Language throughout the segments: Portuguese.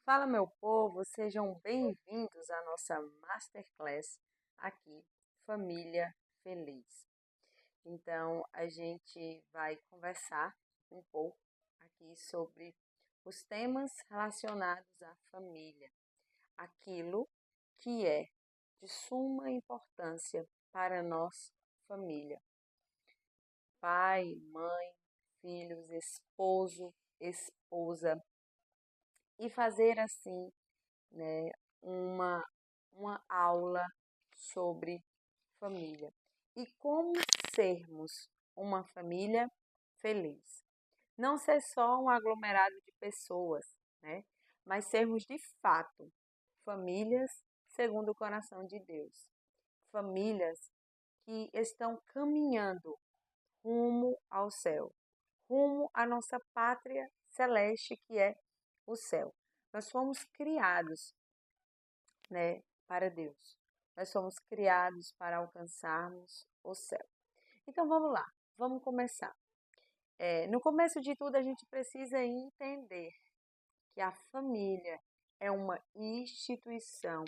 Fala, meu povo, sejam bem-vindos à nossa Masterclass aqui, Família Feliz. Então, a gente vai conversar um pouco aqui sobre os temas relacionados à família, aquilo que é de suma importância para nós, família. Pai, mãe, filhos, esposo, esposa, e fazer assim, né, uma, uma aula sobre família e como sermos uma família feliz. Não ser só um aglomerado de pessoas, né? Mas sermos de fato famílias segundo o coração de Deus. Famílias que estão caminhando rumo ao céu, rumo à nossa pátria celeste que é o céu. Nós fomos criados, né, para Deus. Nós somos criados para alcançarmos o céu. Então vamos lá, vamos começar. No começo de tudo, a gente precisa entender que a família é uma instituição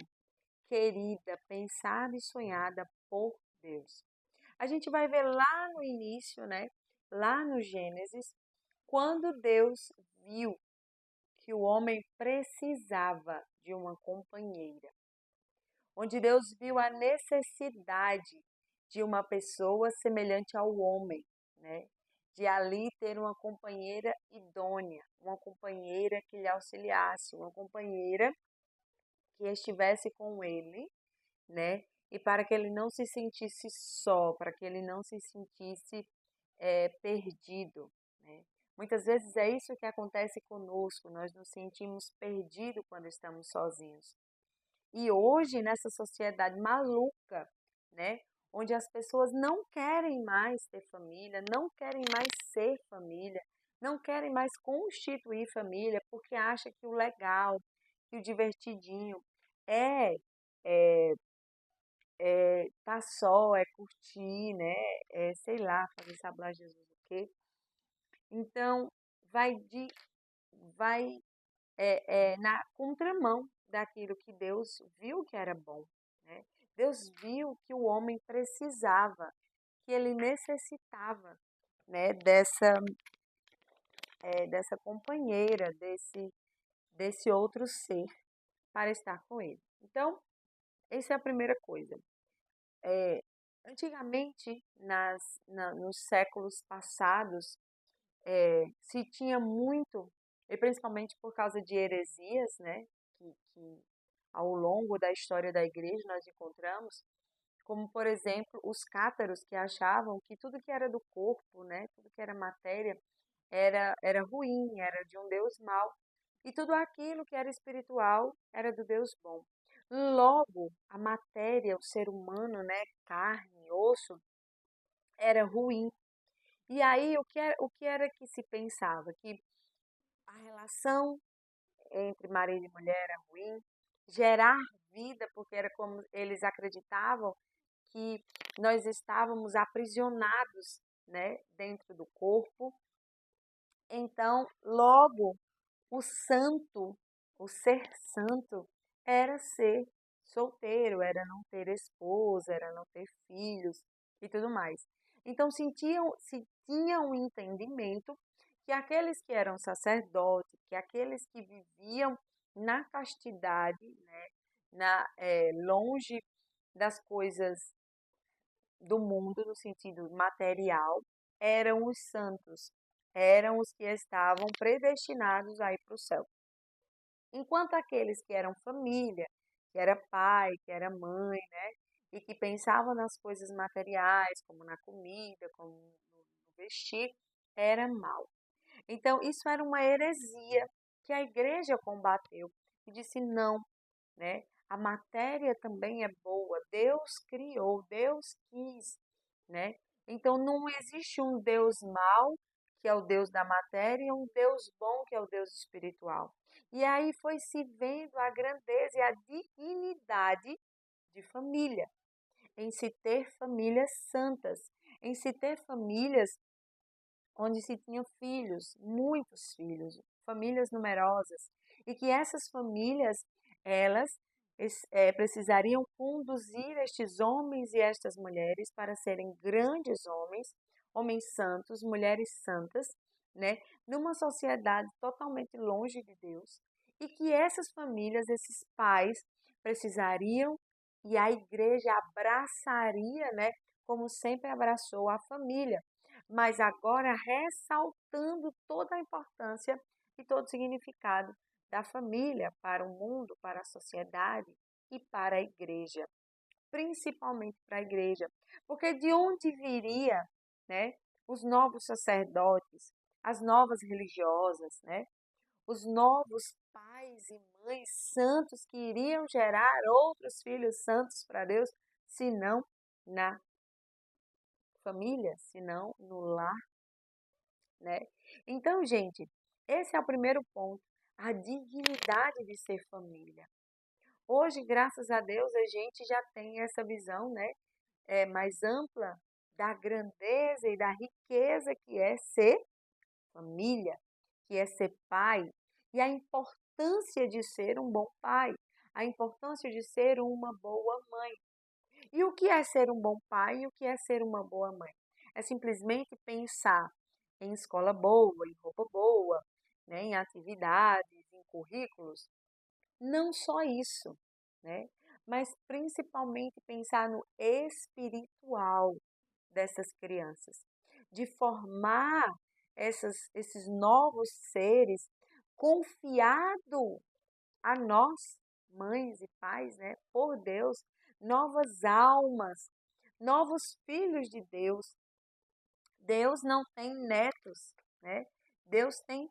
querida, pensada e sonhada por Deus. A gente vai ver lá no início, né, lá no Gênesis, quando Deus viu que o homem precisava de uma companheira, onde Deus viu a necessidade de uma pessoa semelhante ao homem, né? De ali ter uma companheira idônea, uma companheira que lhe auxiliasse, uma companheira que estivesse com ele, né? E para que ele não se sentisse só, para que ele não se sentisse perdido, né? Muitas vezes é isso que acontece conosco, nós nos sentimos perdidos quando estamos sozinhos. E hoje, nessa sociedade maluca, né, onde as pessoas não querem mais ter família, não querem mais ser família, não querem mais constituir família, porque acha que o legal, que o divertidinho é, é, tá só, é curtir, né, sei lá, fazer sabe lá Jesus o quê. Então, vai de, vai na contramão daquilo que Deus viu que era bom, né? Deus viu que o homem precisava, que ele necessitava, né, dessa companheira, desse outro ser para estar com ele. Então, essa é a primeira coisa. É, Antigamente, nos séculos passados, se tinha muito, e principalmente por causa de heresias, né, que ao longo da história da igreja nós encontramos, como por exemplo os cátaros que achavam que tudo que era do corpo, né, tudo que era matéria, era ruim, era de um Deus mau, e tudo aquilo que era espiritual era do Deus bom. Logo, a matéria, o ser humano, né, carne, osso, era ruim. E aí, o que era que se pensava? Que a relação entre marido e mulher era ruim, gerar vida, porque era como eles acreditavam que nós estávamos aprisionados, né, dentro do corpo. Então, logo, o santo, o ser santo, era ser solteiro, era não ter esposa, era não ter filhos e tudo mais. Então, se tinham um entendimento que aqueles que eram sacerdotes, que aqueles que viviam na castidade, né, longe das coisas do mundo, no sentido material, eram os santos, eram os que estavam predestinados a ir para o céu. Enquanto aqueles que eram família, que era pai, que era mãe, né, e que pensavam nas coisas materiais, como na comida, como no vestir, era mal. Então, isso era uma heresia que a igreja combateu e disse não, né? A matéria também é boa, Deus criou, Deus quis, né? Então não existe um Deus mau, que é o Deus da matéria, e um Deus bom, que é o Deus espiritual. E aí foi se vendo a grandeza e a dignidade de família, em se ter famílias santas, em se ter famílias onde se tinham filhos, muitos filhos, famílias numerosas. e que essas famílias, elas precisariam conduzir estes homens e estas mulheres para serem grandes homens, homens santos, mulheres santas, né, numa sociedade totalmente longe de Deus, e que essas famílias, esses pais, precisariam e a igreja abraçaria, né, como sempre abraçou a família, mas agora ressaltando toda a importância e todo o significado da família para o mundo, para a sociedade e para a igreja, principalmente para a igreja, porque de onde viria, né, os novos sacerdotes, as novas religiosas, né, os novos pais e mães santos que iriam gerar outros filhos santos para Deus, se não na família, se não no lar, né? Então, gente, esse é o primeiro ponto, a dignidade de ser família. Hoje, graças a Deus, a gente já tem essa visão, né, mais ampla da grandeza e da riqueza que é ser família, que é ser pai, e a importância de ser um bom pai, a importância de ser uma boa mãe. E o que é ser um bom pai e o que é ser uma boa mãe? É simplesmente pensar em escola boa, em roupa boa, né, em atividades, em currículos. Não só isso, né? Mas principalmente pensar no espiritual dessas crianças, de formar esses novos seres confiado a nós, mães e pais, né, por Deus, novas almas, novos filhos de Deus. Deus não tem netos, né? Deus tem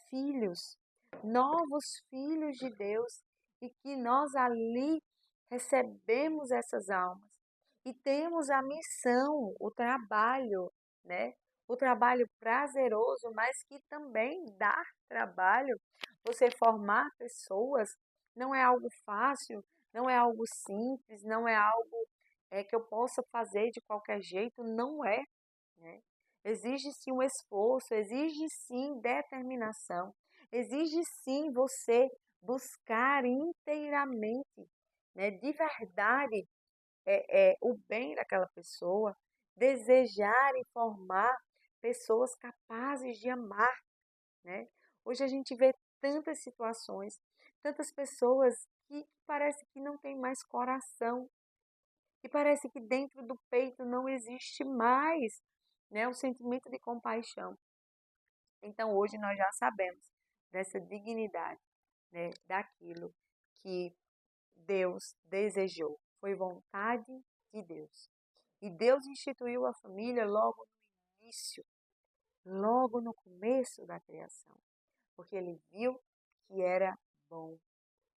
filhos, novos filhos de Deus, e que nós ali recebemos essas almas e temos a missão, o trabalho, né? O trabalho prazeroso, mas que também dá trabalho. Você formar pessoas não é algo fácil, não é algo simples, não é algo que eu possa fazer de qualquer jeito, não é, né? Exige sim um esforço, exige sim determinação, exige sim você buscar inteiramente, né, de verdade, o bem daquela pessoa, desejar e formar pessoas capazes de amar, né? Hoje a gente vê tantas situações, tantas pessoas que parece que não tem mais coração, e parece que dentro do peito não existe mais, né, o sentimento de compaixão. Então hoje nós já sabemos dessa dignidade, né, daquilo que Deus desejou. Foi vontade de Deus. E Deus instituiu a família logo no início, logo no começo da criação, porque ele viu que era bom,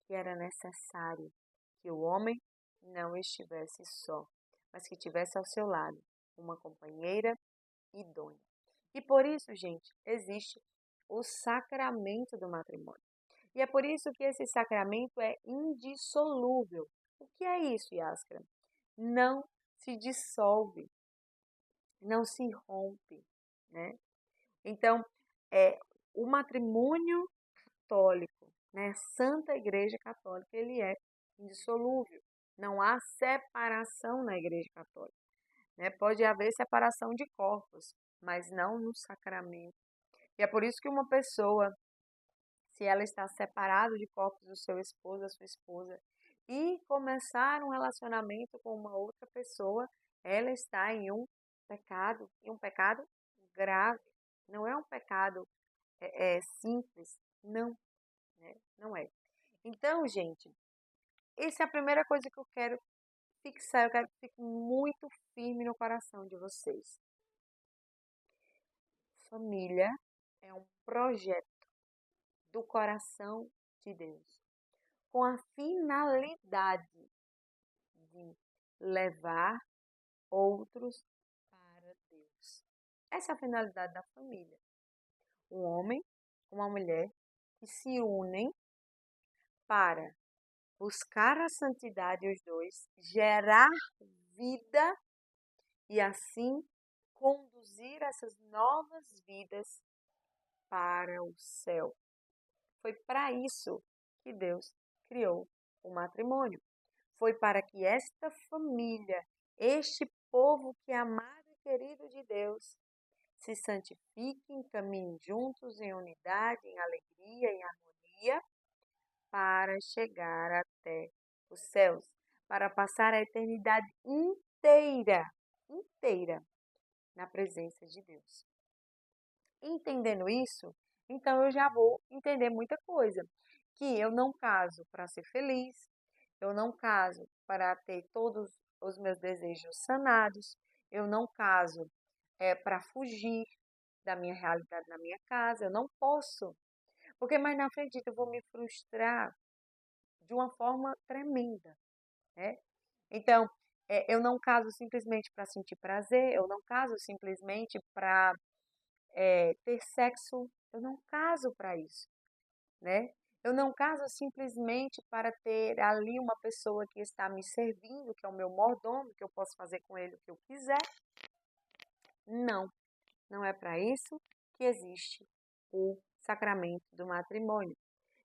que era necessário que o homem não estivesse só, mas que tivesse ao seu lado uma companheira idônea. E por isso, gente, existe o sacramento do matrimônio. E é por isso que esse sacramento é indissolúvel. O que é isso, Yaskra? Não se dissolve, não se rompe, né? Então, é, o matrimônio católico, né, a Santa Igreja Católica, ele é indissolúvel. Não há separação na Igreja Católica, né? Pode haver separação de corpos, mas não no sacramento. E é por isso que uma pessoa, se ela está separada de corpos do seu esposo, da sua esposa, e começar um relacionamento com uma outra pessoa, ela está em um pecado, e um pecado grave. Não é um pecado simples, não, né? Não é. Então, gente, essa é a primeira coisa que eu quero fixar, eu quero que fique muito firme no coração de vocês. Família é um projeto do coração de Deus, com a finalidade de levar outros para Deus. Essa é a finalidade da família. Um homem, uma mulher que se unem para buscar a santidade os dois, gerar vida e assim conduzir essas novas vidas para o céu. Foi para isso que Deus criou o matrimônio. Foi para que esta família, este povo que é amado e querido de Deus, se santifiquem, caminhem juntos em unidade, em alegria, em harmonia, para chegar até os céus, para passar a eternidade inteira na presença de Deus. Entendendo isso, então eu já vou entender muita coisa, que eu não caso para ser feliz, eu não caso para ter todos os meus desejos sanados, eu não caso para fugir da minha realidade na minha casa, eu não posso, porque mais na frente eu vou me frustrar de uma forma tremenda, né? Então, eu não caso simplesmente para sentir prazer, eu não caso simplesmente para ter sexo, eu não caso para isso, né? Eu não caso simplesmente para ter ali uma pessoa que está me servindo, que é o meu mordomo, que eu posso fazer com ele o que eu quiser. Não, não é para isso que existe o sacramento do matrimônio.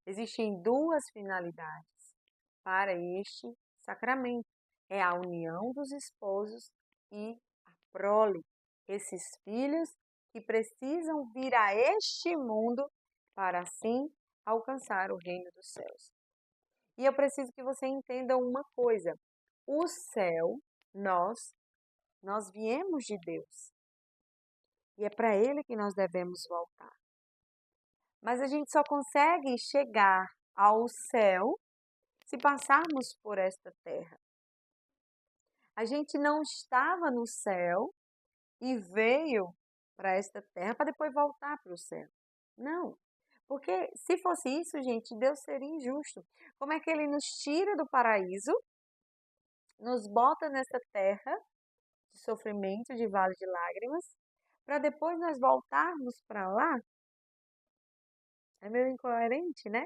Existem duas finalidades para este sacramento. É a união dos esposos e a prole, esses filhos que precisam vir a este mundo para assim alcançar o reino dos céus. E eu preciso que você entenda uma coisa: o céu, nós viemos de Deus. E é para ele que nós devemos voltar. Mas a gente só consegue chegar ao céu se passarmos por esta terra. A gente não estava no céu e veio para esta terra para depois voltar para o céu. Não. Porque se fosse isso, gente, Deus seria injusto. Como é que ele nos tira do paraíso, nos bota nessa terra de sofrimento, de vale de lágrimas, para depois nós voltarmos para lá? É meio incoerente, né?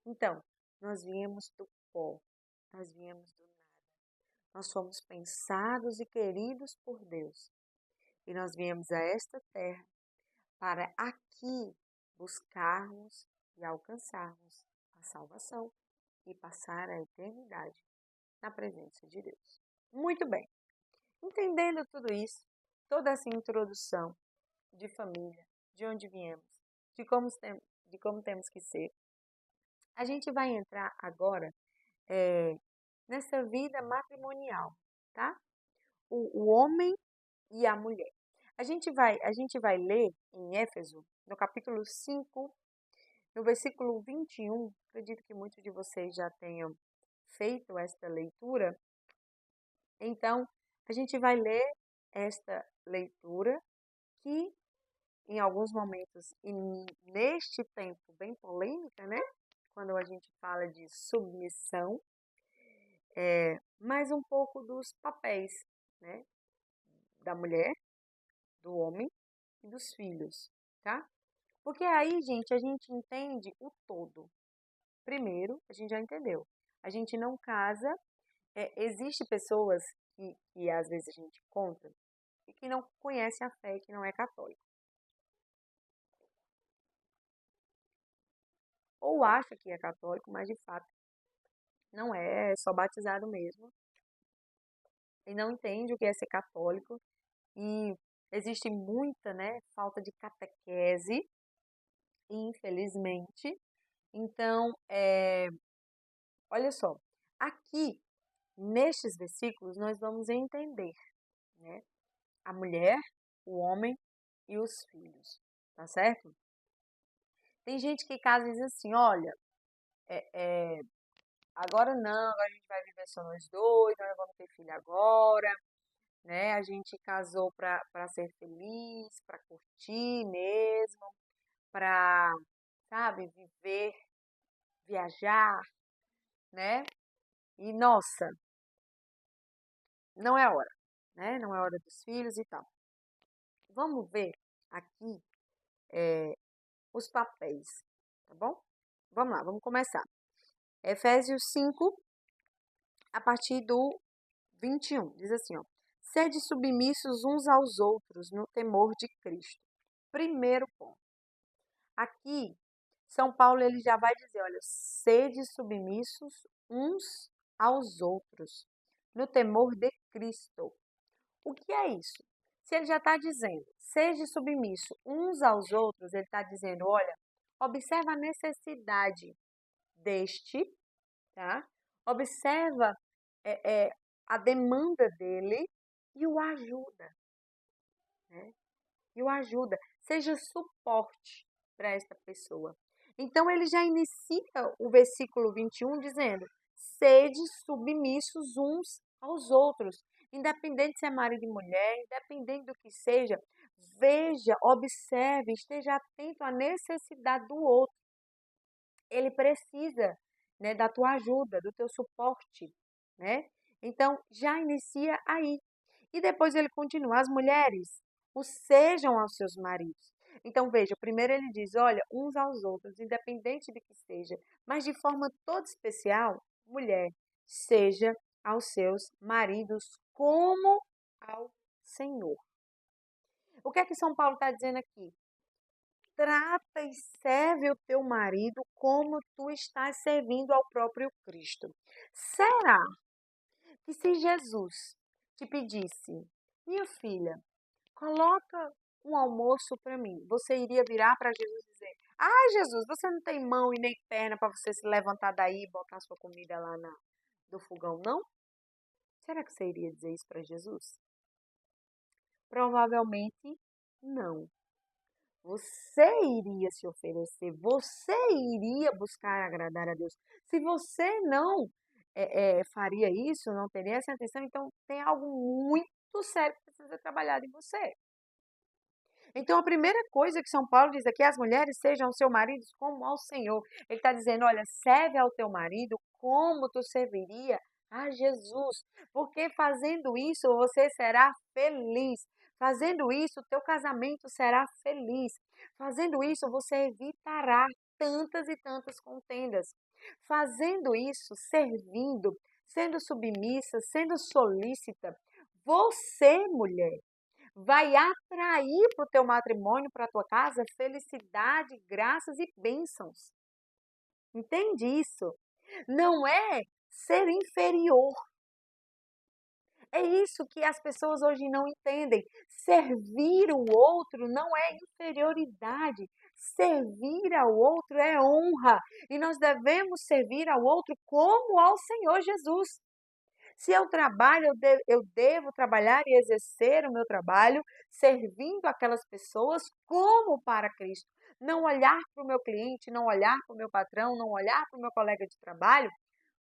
Então, nós viemos do pó, nós viemos do nada. Nós fomos pensados e queridos por Deus. E nós viemos a esta terra para aqui buscarmos e alcançarmos a salvação e passar a eternidade na presença de Deus. Muito bem. Entendendo tudo isso, toda essa introdução de família, de onde viemos, de como temos que ser, a gente vai entrar agora nessa vida matrimonial, tá? O homem e a mulher. A gente vai ler em Éfeso, no capítulo 5, no versículo 21, acredito que muitos de vocês já tenham feito esta leitura. Então, a gente vai ler esta leitura que, em alguns momentos, e neste tempo bem polêmica, né? Quando a gente fala de submissão, mais um pouco dos papéis, né? Da mulher, do homem e dos filhos, tá? Porque aí, gente, a gente entende o todo. Primeiro, a gente já entendeu. A gente não casa. Existe pessoas que às vezes a gente encontra e que não conhece a fé, que não é católico. Ou acha que é católico, mas de fato não é só batizado mesmo. E não entende o que é ser católico. E existe muita, né, falta de catequese, infelizmente. Então, olha só, aqui nestes versículos nós vamos entender, né, a mulher, o homem e os filhos, tá certo? Tem gente que casa e diz assim, olha, agora não, agora a gente vai viver só nós dois, nós não vamos ter filho agora, né? A gente casou para ser feliz, para curtir mesmo, para, sabe, viver, viajar, né? E nossa, não é hora, né? Não é hora dos filhos e tal. Vamos ver aqui os papéis, tá bom? Vamos lá, vamos começar. Efésios 5, a partir do 21, diz assim, ó. Sede submissos uns aos outros no temor de Cristo. Primeiro ponto. Aqui, São Paulo ele já vai dizer, olha, sede submissos uns aos outros, no temor de Cristo. O que é isso? Se ele já está dizendo, seja submisso uns aos outros, ele está dizendo, olha, observa a necessidade deste, tá? Observa a demanda dele e o ajuda, né? E o ajuda, seja suporte para esta pessoa. Então ele já inicia o versículo 21 dizendo: sede submissos uns aos outros, independente se é marido e mulher, independente do que seja, veja, observe, esteja atento à necessidade do outro. Ele precisa, né, da tua ajuda, do teu suporte, né? Então já inicia aí. E depois ele continua: as mulheres o sejam aos seus maridos. Então veja, primeiro ele diz, olha, uns aos outros, independente de que seja, mas de forma toda especial, mulher, seja aos seus maridos como ao Senhor. O que é que São Paulo está dizendo aqui? Trata e serve o teu marido como tu estás servindo ao próprio Cristo. Será que se Jesus te pedisse, minha filha, coloca um almoço para mim, você iria virar para Jesus e dizer: ah, Jesus, você não tem mão e nem perna para você se levantar daí e botar sua comida lá do fogão, não? Será que você iria dizer isso para Jesus? Provavelmente não. Você iria se oferecer, você iria buscar agradar a Deus. Se você não faria isso, não teria essa intenção, então tem algo muito sério que precisa ser trabalhado em você. Então, a primeira coisa que São Paulo diz aqui, as mulheres sejam seus maridos como ao Senhor. Ele está dizendo, olha, serve ao teu marido como tu serviria a Jesus. Porque fazendo isso, você será feliz. Fazendo isso, o teu casamento será feliz. Fazendo isso, você evitará tantas e tantas contendas. Fazendo isso, servindo, sendo submissa, sendo solícita, você, mulher, vai atrair para o teu matrimônio, para a tua casa, felicidade, graças e bênçãos. Entende isso? Não é ser inferior. É isso que as pessoas hoje não entendem. Servir o outro não é inferioridade. Servir ao outro é honra. E nós devemos servir ao outro como ao Senhor Jesus. Se eu trabalho, eu devo trabalhar e exercer o meu trabalho servindo aquelas pessoas como para Cristo. Não olhar para o meu cliente, não olhar para o meu patrão, não olhar para o meu colega de trabalho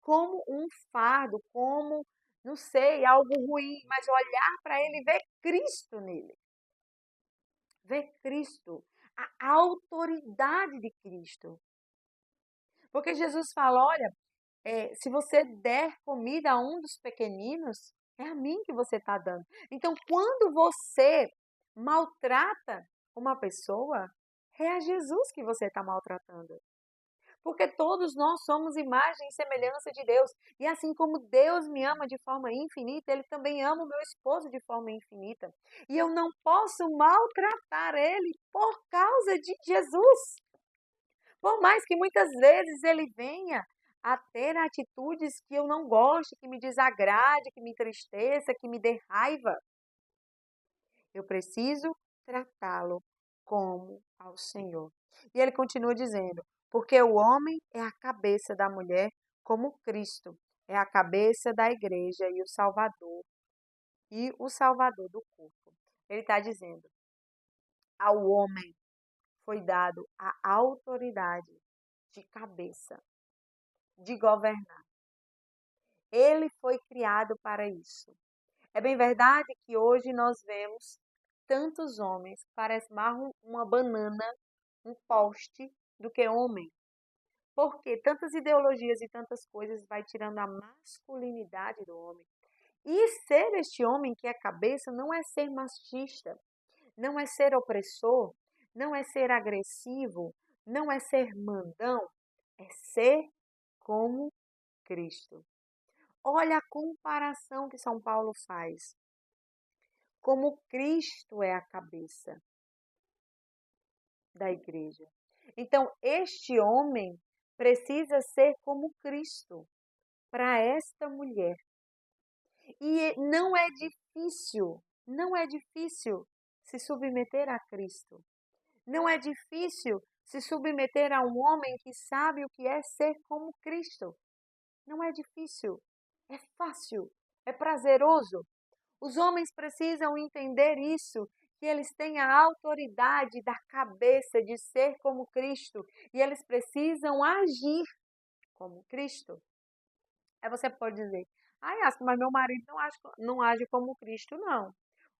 como um fardo, como, não sei, algo ruim, mas olhar para ele e ver Cristo nele. Ver Cristo, a autoridade de Cristo. Porque Jesus fala, olha, se você der comida a um dos pequeninos, é a mim que você está dando. Então, quando você maltrata uma pessoa, é a Jesus que você está maltratando. Porque todos nós somos imagem e semelhança de Deus. E assim como Deus me ama de forma infinita, Ele também ama o meu esposo de forma infinita. E eu não posso maltratar ele por causa de Jesus. Por mais que muitas vezes ele venha a ter atitudes que eu não goste, que me desagrade, que me entristeça, que me dê raiva, eu preciso tratá-lo como ao Senhor. E ele continua dizendo, porque o homem é a cabeça da mulher, como Cristo é a cabeça da igreja e o Salvador do corpo. Ele está dizendo, ao homem foi dado a autoridade de cabeça, de governar. Ele foi criado para isso. É bem verdade que hoje nós vemos tantos homens que parecem mais uma banana, um poste, do que homem. Porque tantas ideologias e tantas coisas vai tirando a masculinidade do homem. E ser este homem que é cabeça não é ser machista, não é ser opressor, não é ser agressivo, não é ser mandão, é ser como Cristo. Olha a comparação que São Paulo faz. Como Cristo é a cabeça da igreja. Então, este homem precisa ser como Cristo para esta mulher. E não é difícil se submeter a Cristo. Não é difícil se submeter a um homem que sabe o que é ser como Cristo. Não é difícil, é fácil, é prazeroso. Os homens precisam entender isso, que eles têm a autoridade da cabeça de ser como Cristo e eles precisam agir como Cristo. Aí você pode dizer, ai, Asco, mas meu marido não age como Cristo, não.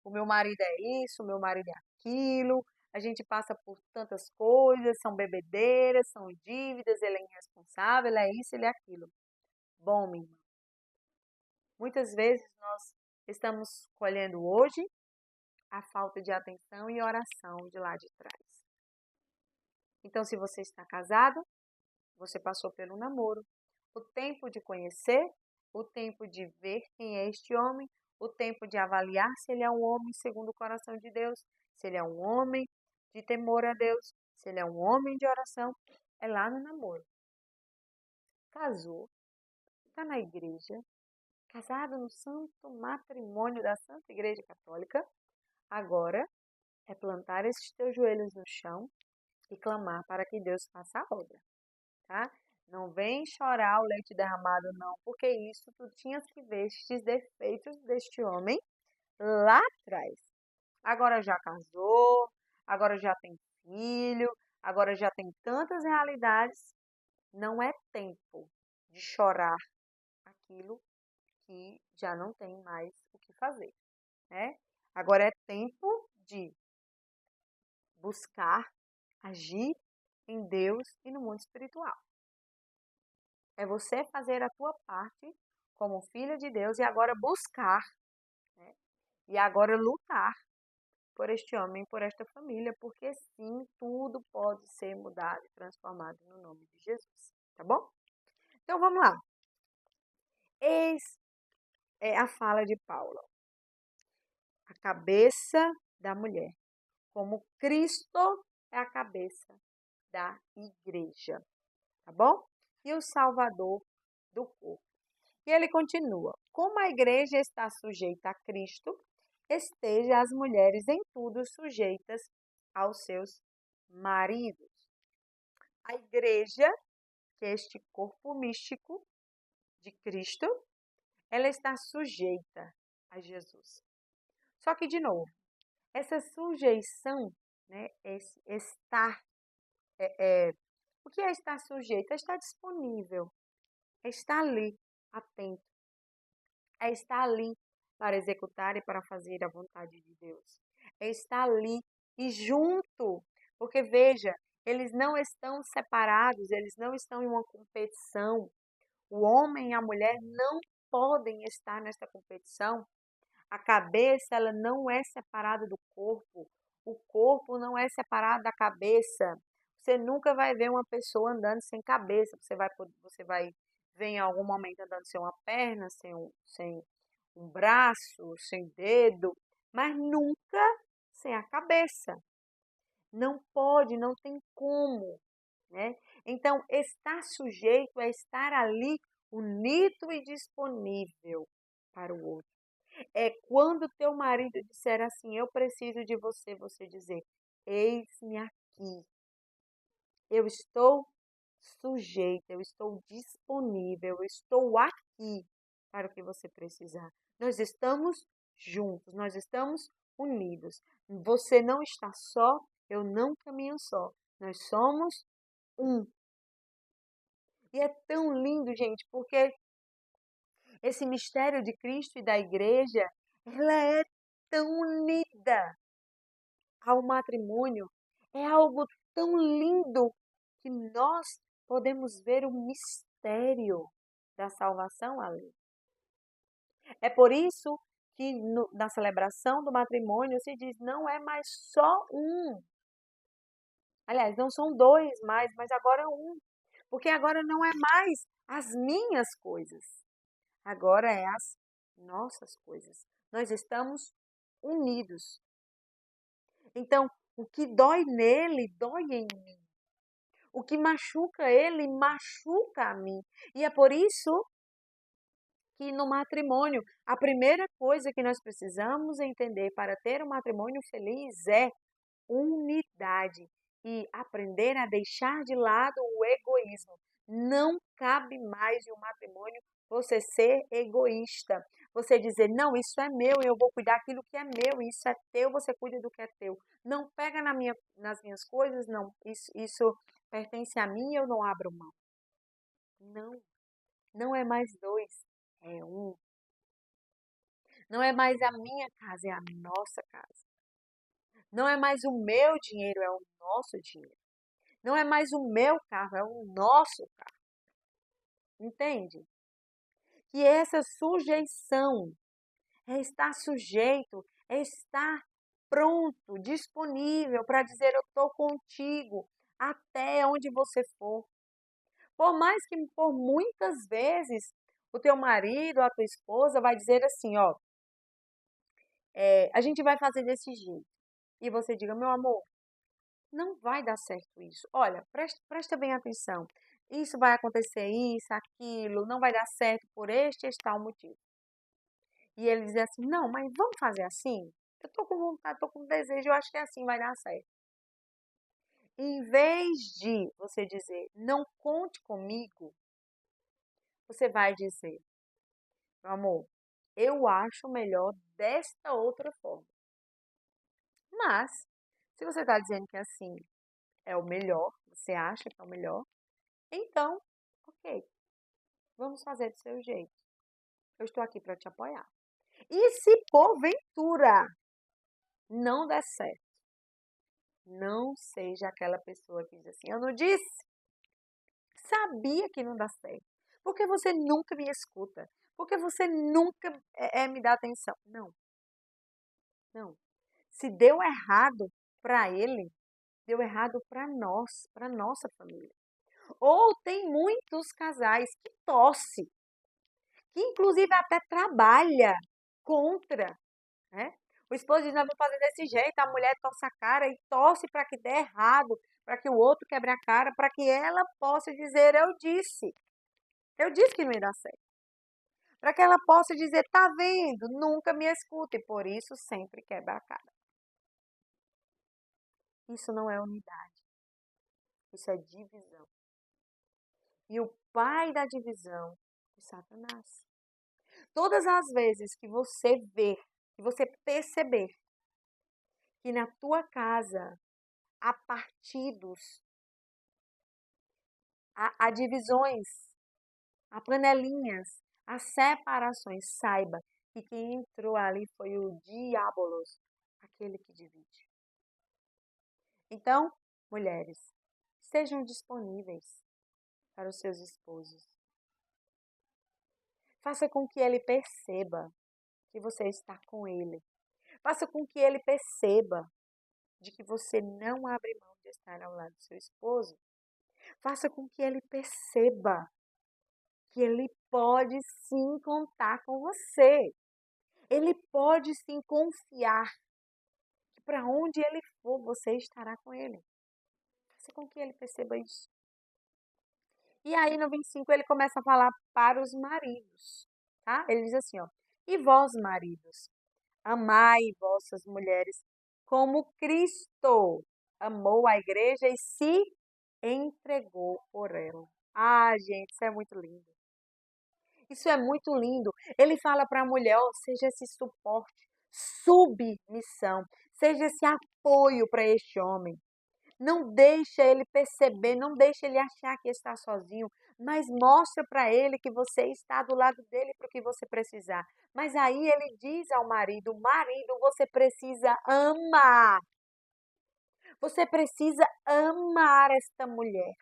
O meu marido é isso, o meu marido é aquilo, a gente passa por tantas coisas, são bebedeiras, são dívidas, ele é irresponsável, ele é isso, ele é aquilo. Bom, minha irmã, muitas vezes nós estamos colhendo hoje a falta de atenção e oração de lá de trás. Então, se você está casado, você passou pelo namoro, o tempo de conhecer, o tempo de ver quem é este homem, o tempo de avaliar se ele é um homem segundo o coração de Deus, se ele é um homem de temor a Deus, se ele é um homem de oração, é lá no namoro. Casou, está na igreja, casado no santo matrimônio da Santa Igreja Católica, agora é plantar esses teus joelhos no chão e clamar para que Deus faça a obra, tá? Não vem chorar o leite derramado, não, porque isso tu tinhas que ver estes defeitos deste homem lá atrás. Agora já casou, agora já tem filho, agora já tem tantas realidades. Não é tempo de chorar aquilo que já não tem mais o que fazer, né? Agora é tempo de buscar agir em Deus e no mundo espiritual. É você fazer a tua parte como filha de Deus e agora buscar, né? E agora lutar por este homem, por esta família, porque sim, tudo pode ser mudado e transformado no nome de Jesus, tá bom? Então vamos lá. Eis a fala de Paulo. A cabeça da mulher, como Cristo é a cabeça da igreja, tá bom? E o Salvador do corpo. E ele continua: como a igreja está sujeita a Cristo, esteja as mulheres em tudo sujeitas aos seus maridos. A igreja, que é este corpo místico de Cristo, ela está sujeita a Jesus. Só que, de novo, essa sujeição, né, esse estar, o que é estar sujeito? É estar disponível, é estar ali, atento, é estar ali para executar e para fazer a vontade de Deus. É estar ali e junto, porque veja, eles não estão separados, eles não estão em uma competição. O homem e a mulher não podem estar nesta competição. A cabeça, ela não é separada do corpo. O corpo não é separado da cabeça. Você nunca vai ver uma pessoa andando sem cabeça. Você vai ver em algum momento andando sem uma perna, sem um braço, sem dedo, mas nunca sem a cabeça. Não pode, não tem como, né? Então, estar sujeito é estar ali unido e disponível para o outro. É quando teu marido disser assim, eu preciso de você, você dizer, eis-me aqui. Eu estou sujeita, eu estou disponível, eu estou aqui para o que você precisar. Nós estamos juntos, nós estamos unidos. Você não está só, eu não caminho só. Nós somos um. E é tão lindo, gente, porque esse mistério de Cristo e da igreja, ela é tão unida ao matrimônio. É algo tão lindo que nós podemos ver o mistério da salvação ali. É por isso que na celebração do matrimônio se diz não é mais só um. Aliás, não são dois mais, mas agora um. Porque agora não é mais as minhas coisas. Agora é as nossas coisas. Nós estamos unidos. Então, o que dói nele, dói em mim. O que machuca ele, machuca a mim. E é por isso que no matrimônio, a primeira coisa que nós precisamos entender para ter um matrimônio feliz é unidade e aprender a deixar de lado o egoísmo. Não cabe mais em um matrimônio você ser egoísta. Você dizer, não, isso é meu, eu vou cuidar daquilo que é meu, isso é teu, você cuida do que é teu. Não pega nas minhas coisas, não, isso pertence a mim, eu não abro mão. Não, não é mais dois, é um. Não é mais a minha casa, é a nossa casa. Não é mais o meu dinheiro, é o nosso dinheiro. Não é mais o meu carro, é o nosso carro. Entende? Que essa sujeição é estar sujeito, é estar pronto, disponível para dizer eu estou contigo até onde você for. Por mais que por muitas vezes o teu marido, a tua esposa vai dizer assim, ó, a gente vai fazer desse jeito. E você diga, meu amor, não vai dar certo isso. Olha, presta bem atenção. Isso vai acontecer, isso, aquilo, não vai dar certo por este tal motivo. E ele diz assim, não, mas vamos fazer assim? Eu tô com vontade, tô com desejo, eu acho que assim vai dar certo. Em vez de você dizer, não conte comigo, você vai dizer, meu amor, eu acho melhor desta outra forma. Mas, se você está dizendo que assim é o melhor, você acha que é o melhor, então, ok, vamos fazer do seu jeito. Eu estou aqui para te apoiar. E se porventura não der certo, não seja aquela pessoa que diz assim, eu não disse, sabia que não dá certo. Porque você nunca me escuta. Porque você nunca me dá atenção. Não, não. Se deu errado para ele, deu errado para nós, para nossa família. Ou tem muitos casais que torcem, que inclusive até trabalha contra, né? O esposo diz, nós vamos fazer desse jeito, a mulher torce a cara e torce para que dê errado, para que o outro quebre a cara, para que ela possa dizer, eu disse que não ia dar certo. Para que ela possa dizer, tá vendo, nunca me escuta e por isso sempre quebra a cara. Isso não é unidade, isso é divisão. E o pai da divisão é Satanás. Todas as vezes que você ver, que você perceber que na tua casa há partidos, há divisões, há panelinhas, há separações, saiba que quem entrou ali foi o diabolos, aquele que divide. Então, mulheres, sejam disponíveis para os seus esposos. Faça com que ele perceba que você está com ele. Faça com que ele perceba de que você não abre mão de estar ao lado do seu esposo. Faça com que ele perceba que ele pode sim contar com você. Ele pode sim confiar que para onde ele for, você estará com ele. Faça com que ele perceba isso. E aí no 25 ele começa a falar para os maridos, tá? Ele diz assim, ó, e vós maridos, amai vossas mulheres como Cristo amou a igreja e se entregou por ela. Ah, gente, isso é muito lindo. Isso é muito lindo. Ele fala para a mulher, ó, seja esse suporte, submissão, seja esse apoio para este homem. Não deixa ele perceber, não deixa ele achar que está sozinho, mas mostra para ele que você está do lado dele para o que você precisar. Mas aí ele diz ao marido, marido, você precisa amar. Você precisa amar esta mulher.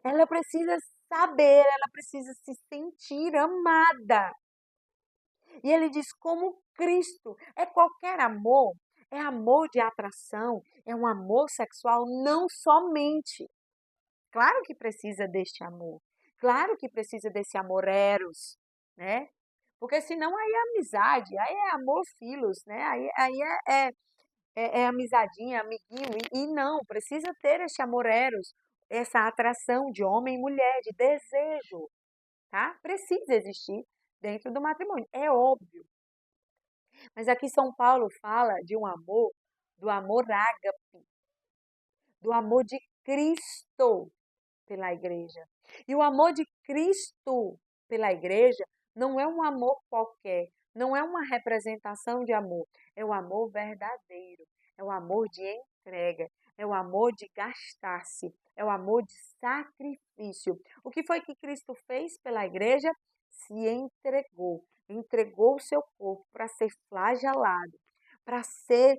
Ela precisa saber, ela precisa se sentir amada. E ele diz como Cristo. É qualquer amor, é amor de atração, é um amor sexual, não somente. Claro que precisa deste amor. Claro que precisa desse amor eros, né? Porque senão aí é amizade, aí é amor filos, né? Aí é amizadinha, amiguinho, e não, precisa ter esse amor eros, essa atração de homem e mulher, de desejo, tá? Precisa existir dentro do matrimônio, é óbvio. Mas aqui São Paulo fala de um amor, do amor ágape, do amor de Cristo pela igreja. E o amor de Cristo pela igreja não é um amor qualquer, não é uma representação de amor, é o amor verdadeiro, é o amor de entrega, é o amor de gastar-se, é o amor de sacrifício. O que foi que Cristo fez pela igreja? Se entregou, entregou o seu corpo para ser flagelado, para ser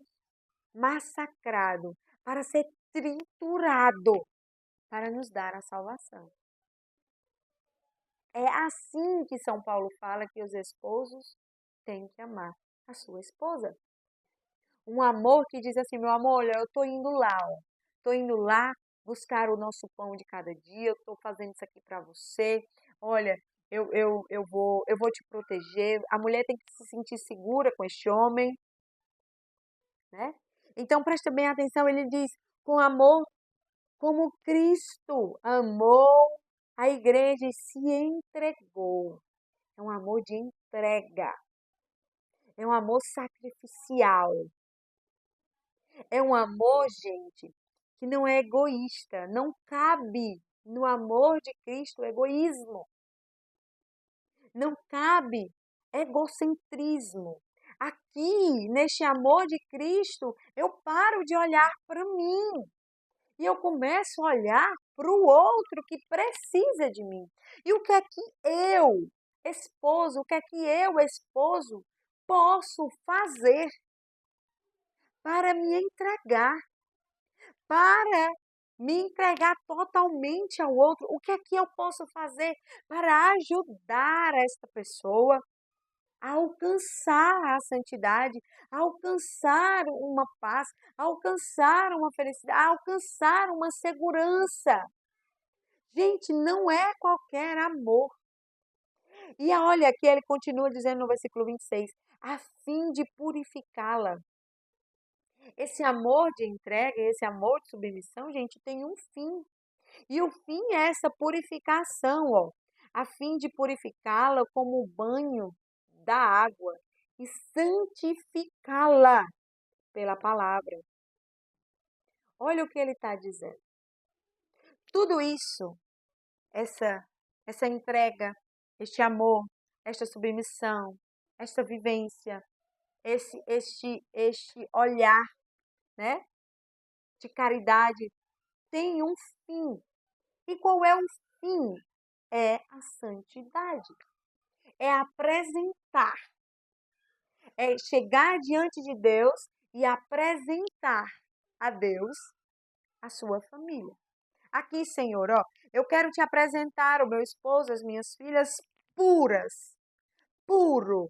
massacrado, para ser triturado, para nos dar a salvação. É assim que São Paulo fala que os esposos têm que amar a sua esposa. Um amor que diz assim, meu amor, olha, eu estou indo lá, ó. Estou indo lá buscar o nosso pão de cada dia, eu estou fazendo isso aqui para você. Olha, eu vou te proteger. A mulher tem que se sentir segura com este homem, né? Então preste bem atenção, ele diz, com amor como Cristo amou a igreja e se entregou. É um amor de entrega. É um amor sacrificial. É um amor, gente, que não é egoísta. Não cabe no amor de Cristo egoísmo. Não cabe egocentrismo. Aqui, neste amor de Cristo, eu paro de olhar para mim. E eu começo a olhar para o outro que precisa de mim. E o que é que eu, esposo, o que é que eu, esposo, posso fazer para me entregar, para me entregar totalmente ao outro? O que é que eu posso fazer para ajudar esta pessoa a alcançar a santidade, a alcançar uma paz, a alcançar uma felicidade, a alcançar uma segurança? Gente, não é qualquer amor. E olha aqui, ele continua dizendo no versículo 26, a fim de purificá-la. Esse amor de entrega, esse amor de submissão, gente, tem um fim. E o fim é essa purificação, ó, a fim de purificá-la como o banho da água e santificá-la pela palavra. Olha o que ele está dizendo. Tudo isso, essa entrega, este amor, esta submissão, esta vivência, este olhar, né, de caridade, tem um fim. E qual é o fim? É a santidade. É apresentar, é chegar diante de Deus e apresentar a Deus a sua família. Aqui, Senhor, ó, eu quero te apresentar o meu esposo, as minhas filhas puras, puro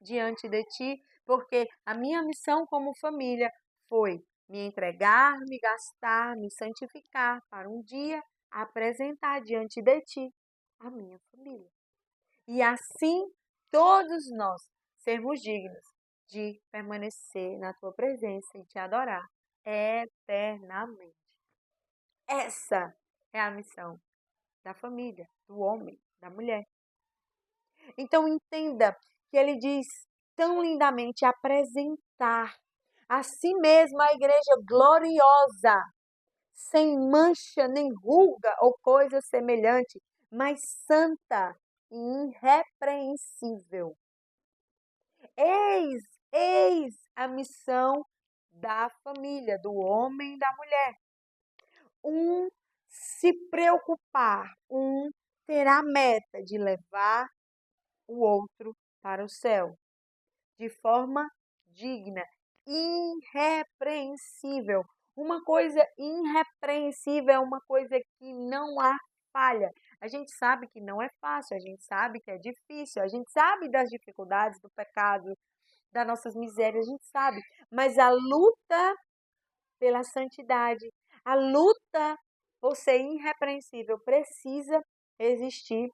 diante de ti, porque a minha missão como família foi me entregar, me gastar, me santificar para um dia apresentar diante de ti a minha família. E assim todos nós sermos dignos de permanecer na tua presença e te adorar eternamente. Essa é a missão da família, do homem, da mulher. Então entenda que ele diz tão lindamente apresentar a si mesma a igreja gloriosa, sem mancha nem ruga ou coisa semelhante, mas santa e irrepreensível. Eis a missão da família, do homem e da mulher. Um se preocupar, um ter a meta de levar o outro para o céu, de forma digna, irrepreensível. Uma coisa irrepreensível é uma coisa que não há falha. A gente sabe que não é fácil, a gente sabe que é difícil, a gente sabe das dificuldades do pecado, das nossas misérias, a gente sabe. Mas a luta pela santidade, a luta por ser irrepreensível precisa existir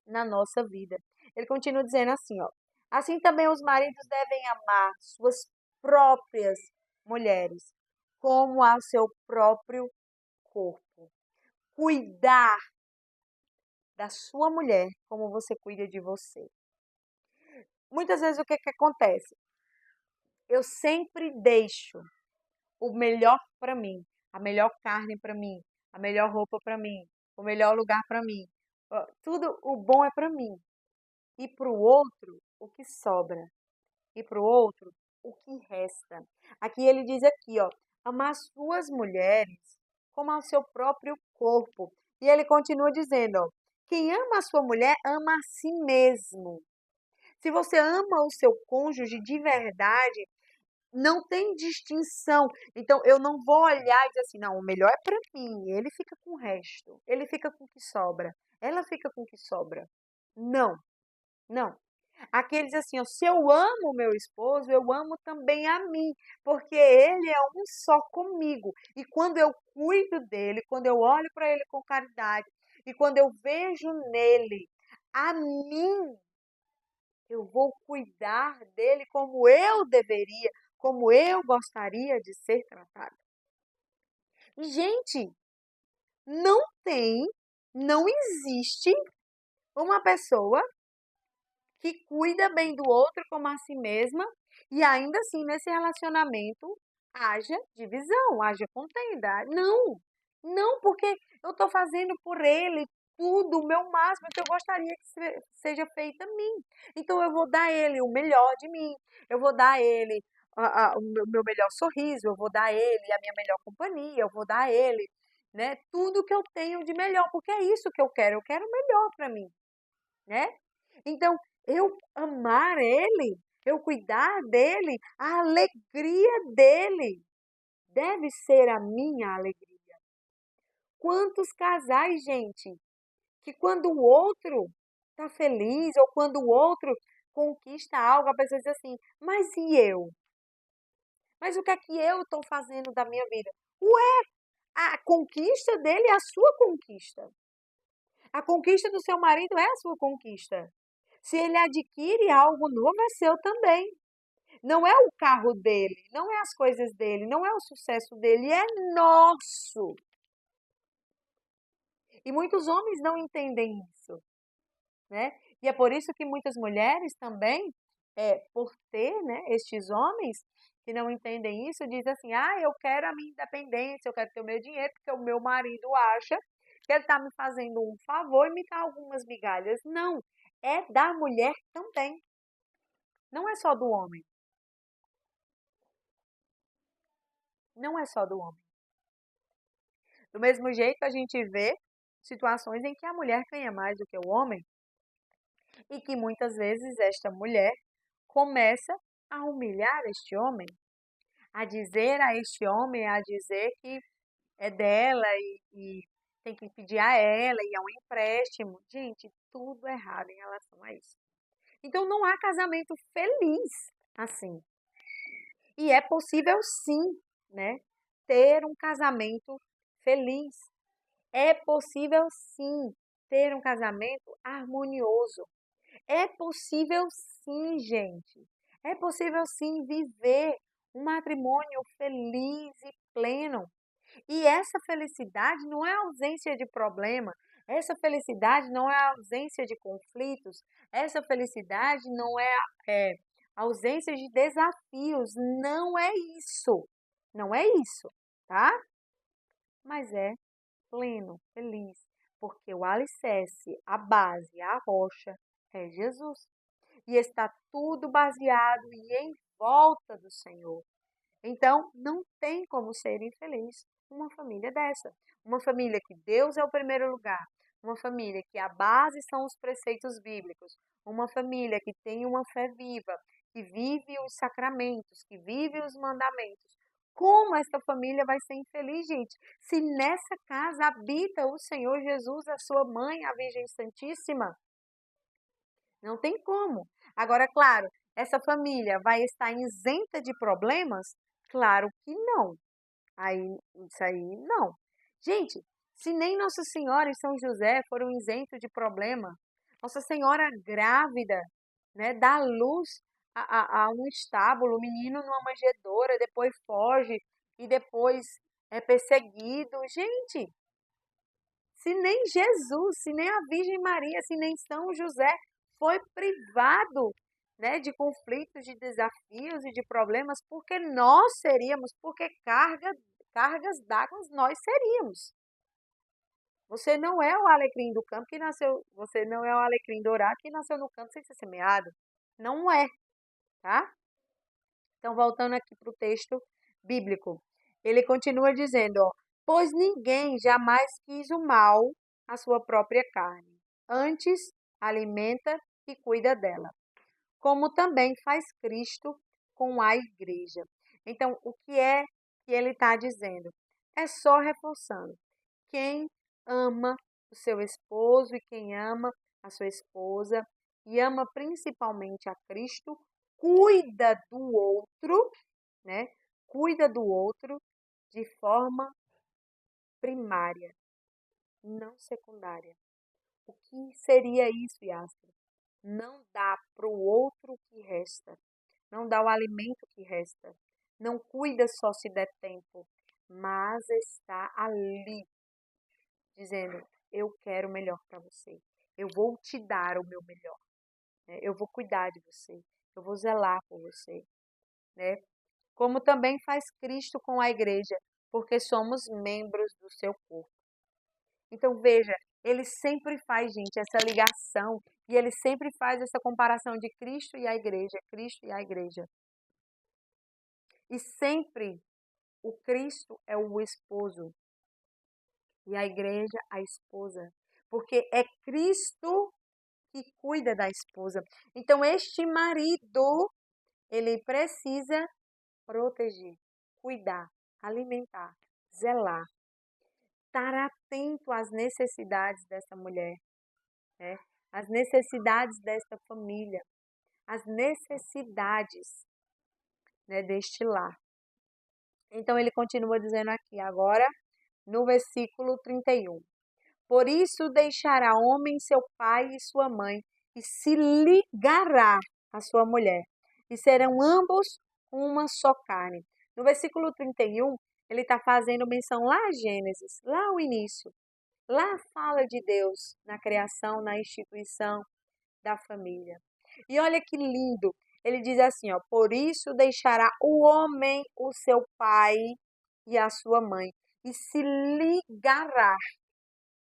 na nossa vida. Ele continua dizendo assim, ó. Assim também os maridos devem amar suas próprias mulheres, como ao seu próprio corpo. Cuidar da sua mulher como você cuida de você. Muitas vezes o que acontece? Eu sempre deixo o melhor para mim, a melhor carne para mim, a melhor roupa para mim, o melhor lugar para mim. Tudo o bom é para mim. E para o outro, o que sobra. E para o outro, o que resta. Aqui ele diz aqui, ó, amar as suas mulheres como ao seu próprio corpo. E ele continua dizendo, ó, quem ama a sua mulher, ama a si mesmo. Se você ama o seu cônjuge de verdade, não tem distinção. Então, eu não vou olhar e dizer assim, não, o melhor é para mim. Ele fica com o resto. Ele fica com o que sobra. Ela fica com o que sobra. Não, não. Aqui ele diz assim, ó, se eu amo o meu esposo, eu amo também a mim, porque ele é um só comigo. E quando eu cuido dele, quando eu olho para ele com caridade, e quando eu vejo nele a mim, eu vou cuidar dele como eu deveria, como eu gostaria de ser tratada. E, gente, não tem, não existe uma pessoa que cuida bem do outro como a si mesma e ainda assim nesse relacionamento haja divisão, haja contenda. Não, não, porque eu estou fazendo por ele tudo, o meu máximo que eu gostaria que seja feito a mim. Então eu vou dar a ele o melhor de mim, eu vou dar a ele o meu melhor sorriso, eu vou dar a ele a minha melhor companhia, eu vou dar a ele, né, tudo que eu tenho de melhor, porque é isso que eu quero o melhor para mim, né? Então, eu amar ele, eu cuidar dele, a alegria dele deve ser a minha alegria. Quantos casais, gente, que quando o outro está feliz ou quando o outro conquista algo, a pessoa diz assim: mas e eu? Mas o que é que eu estou fazendo da minha vida? Ué, a conquista dele é a sua conquista. A conquista do seu marido é a sua conquista. Se ele adquire algo novo, é seu também. Não é o carro dele, não é as coisas dele, não é o sucesso dele, é nosso. E muitos homens não entendem isso, né? E é por isso que muitas mulheres também, por ter, né, estes homens que não entendem isso, dizem assim: ah, eu quero a minha independência, eu quero ter o meu dinheiro, porque o meu marido acha que ele está me fazendo um favor e me dá algumas migalhas. Não, é da mulher também, não é só do homem. Não é só do homem. Do mesmo jeito, a gente vê situações em que a mulher ganha mais do que o homem e que muitas vezes esta mulher começa a humilhar este homem, a dizer a este homem, a dizer que é dela e tem que pedir a ela e é um empréstimo. Gente, tudo errado em relação a isso. Então não há casamento feliz assim. E é possível sim, né, ter um casamento feliz. É possível sim ter um casamento harmonioso. É possível sim, gente. É possível sim viver um matrimônio feliz e pleno. E essa felicidade não é ausência de problema, essa felicidade não é ausência de conflitos, essa felicidade não é ausência de desafios. Não é isso. Não é isso, tá? Mas é pleno, feliz, porque o alicerce, a base, a rocha é Jesus. E está tudo baseado e em volta do Senhor. Então, não tem como ser infeliz uma família dessa. Uma família que Deus é o primeiro lugar. Uma família que a base são os preceitos bíblicos. Uma família que tem uma fé viva, que vive os sacramentos, que vive os mandamentos. Como essa família vai ser infeliz, gente? Se nessa casa habita o Senhor Jesus, a sua mãe, a Virgem Santíssima, não tem como. Agora, claro, essa família vai estar isenta de problemas? Claro que não. Aí, isso aí, não. Gente, se nem Nossa Senhora e São José foram isentos de problema, Nossa Senhora grávida, né, dá luz a um estábulo, o menino numa manjedoura, depois foge e depois é perseguido. Gente, se nem Jesus, se nem a Virgem Maria, se nem São José foi privado, né, de conflitos, de desafios e de problemas, porque nós seríamos, porque cargas d'água nós seríamos. Você não é o alecrim do campo que nasceu, você não é o alecrim dourado que nasceu no campo sem ser semeado. Não é, tá? Então, voltando aqui para o texto bíblico, ele continua dizendo, ó, pois ninguém jamais quis o mal à sua própria carne, antes alimenta e cuida dela, como também faz Cristo com a igreja. Então, o que é que ele está dizendo? É só reforçando. Quem ama o seu esposo e quem ama a sua esposa e ama principalmente a Cristo, cuida do outro, né? Cuida do outro de forma primária, não secundária. O que seria isso, Yastra? Não dá para o outro o que resta, não dá o alimento que resta, não cuida só se der tempo, mas está ali dizendo: eu quero o melhor para você, eu vou te dar o meu melhor, né? Eu vou cuidar de você, eu vou zelar por você, né? Como também faz Cristo com a igreja, porque somos membros do seu corpo. Então veja, ele sempre faz, gente, essa ligação e ele sempre faz essa comparação de Cristo e a igreja, Cristo e a igreja. E sempre o Cristo é o esposo e a igreja a esposa, porque é Cristo que cuida da esposa. Então este marido, ele precisa proteger, cuidar, alimentar, zelar, estar atento às necessidades dessa mulher, né? Às necessidades desta família, às necessidades, né, deste lar. Então ele continua dizendo aqui agora no versículo 31. Por isso deixará homem seu pai e sua mãe e se ligará à sua mulher e serão ambos uma só carne. No versículo 31, ele está fazendo menção lá a Gênesis, lá o início. Lá fala de Deus na criação, na instituição da família. E olha que lindo. Ele diz assim, ó, por isso deixará o homem o seu pai e a sua mãe e se ligará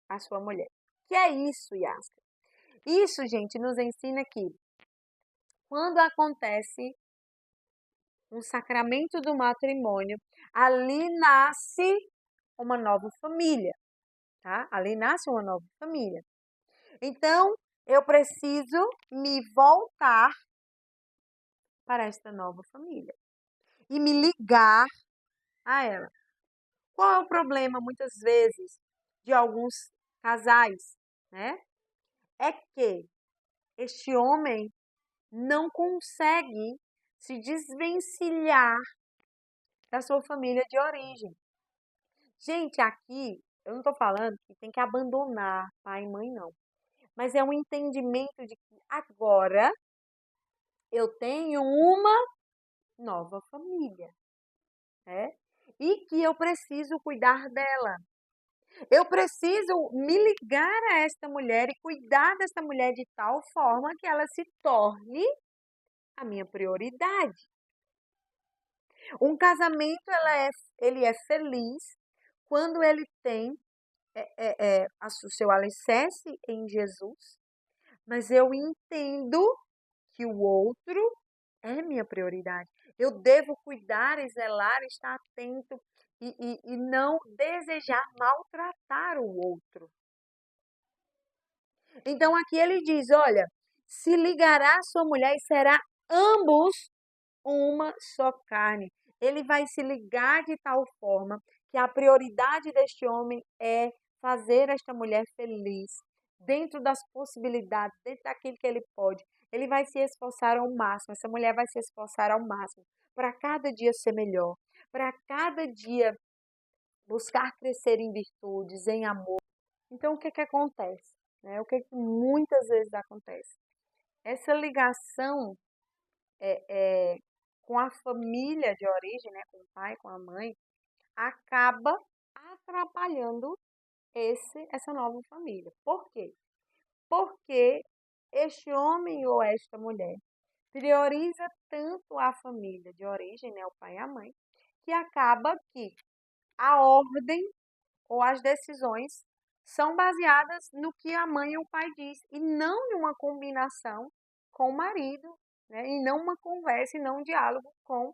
à sua mulher. Que é isso, Yasca? Isso, gente, nos ensina que quando acontece um sacramento do matrimônio, ali nasce uma nova família, tá? Ali nasce uma nova família. Então, eu preciso me voltar para esta nova família e me ligar a ela. Qual é o problema, muitas vezes, de alguns casais, né? É que este homem não consegue se desvencilhar da sua família de origem. Gente, aqui eu não estou falando que tem que abandonar pai e mãe, não. Mas é um entendimento de que agora eu tenho uma nova família, né? E que eu preciso cuidar dela. Eu preciso me ligar a esta mulher e cuidar desta mulher de tal forma que ela se torne a minha prioridade. Um casamento ele é feliz quando ele tem o seu alicerce em Jesus, mas eu entendo que o outro é minha prioridade. Eu devo cuidar e zelar, estar atento e não desejar maltratar o outro. Então aqui ele diz, olha, se ligará a sua mulher e será ambos uma só carne. Ele vai se ligar de tal forma que a prioridade deste homem é fazer esta mulher feliz, dentro das possibilidades, dentro daquilo que ele pode. Ele vai se esforçar ao máximo, essa mulher vai se esforçar ao máximo para cada dia ser melhor, para cada dia buscar crescer em virtudes, em amor. Então, o que que acontece? Né? O que que muitas vezes acontece? Essa ligação com a família de origem, né, com o pai, com a mãe, acaba atrapalhando essa nova família. Por quê? Porque este homem ou esta mulher prioriza tanto a família de origem, né, o pai e a mãe, que acaba que a ordem ou as decisões são baseadas no que a mãe e o pai diz e não em uma combinação com o marido, né, e não uma conversa e não um diálogo com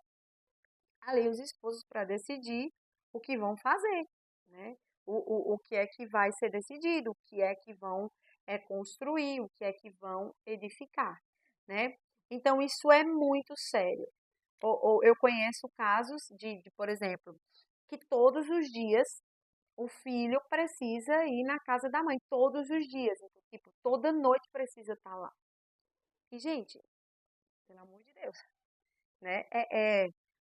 ali os esposos para decidir o que vão fazer, né? O que é que vai ser decidido, o que é que vão construir, o que é que vão edificar, né? Então, isso é muito sério. Ou eu conheço casos por exemplo, que todos os dias o filho precisa ir na casa da mãe, todos os dias. Então, tipo, toda noite precisa estar lá. E, gente, pelo amor de Deus, né?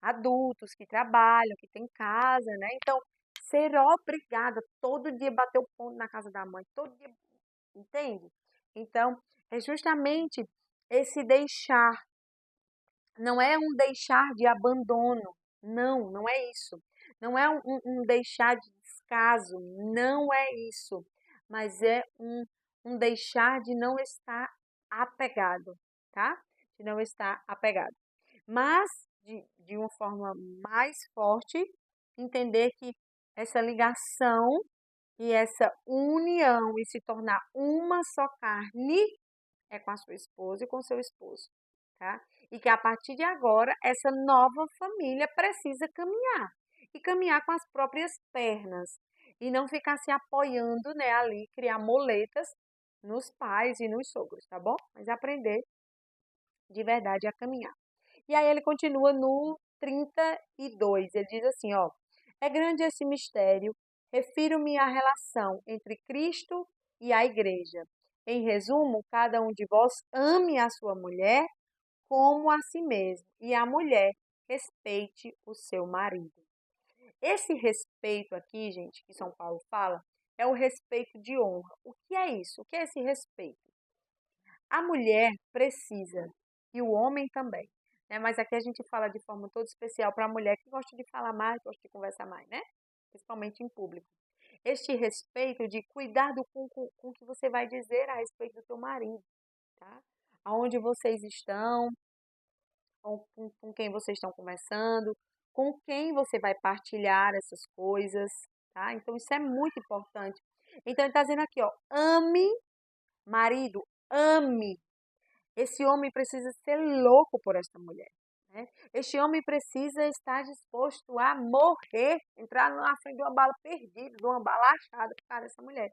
Adultos que trabalham, que têm casa, né? Então, ser obrigada todo dia bater o ponto na casa da mãe, todo dia, entende? Então, é justamente esse deixar, não é um deixar de abandono, não é isso. Não é um deixar de descaso, não é isso. Mas é um deixar de não estar apegado, tá? De não estar apegado. Mas, de uma forma mais forte, entender que essa ligação e essa união e se tornar uma só carne é com a sua esposa e com o seu esposo, tá? E que a partir de agora, essa nova família precisa caminhar. E caminhar com as próprias pernas. E não ficar se apoiando, né, ali, criar moletas nos pais e nos sogros, tá bom? Mas aprender de verdade a caminhar. E aí ele continua no 32. Ele diz assim, ó: é grande esse mistério, refiro-me à relação entre Cristo e a igreja. Em resumo, cada um de vós ame a sua mulher como a si mesmo, e a mulher respeite o seu marido. Esse respeito aqui, gente, que São Paulo fala, é o respeito de honra. O que é isso? O que é esse respeito? A mulher precisa, e o homem também, né? Mas aqui a gente fala de forma toda especial para a mulher que gosta de falar mais, gosta de conversar mais, né? Principalmente em público. Este respeito de cuidado com o que você vai dizer a respeito do teu marido, tá? Aonde vocês estão, com quem vocês estão conversando, com quem você vai partilhar essas coisas, tá? Então isso é muito importante. Então ele está dizendo aqui, ó, ame, marido, ame. Esse homem precisa ser louco por esta mulher, né? Este homem precisa estar disposto a morrer, entrar na frente de uma bala perdida, de uma bala achada por causa dessa mulher.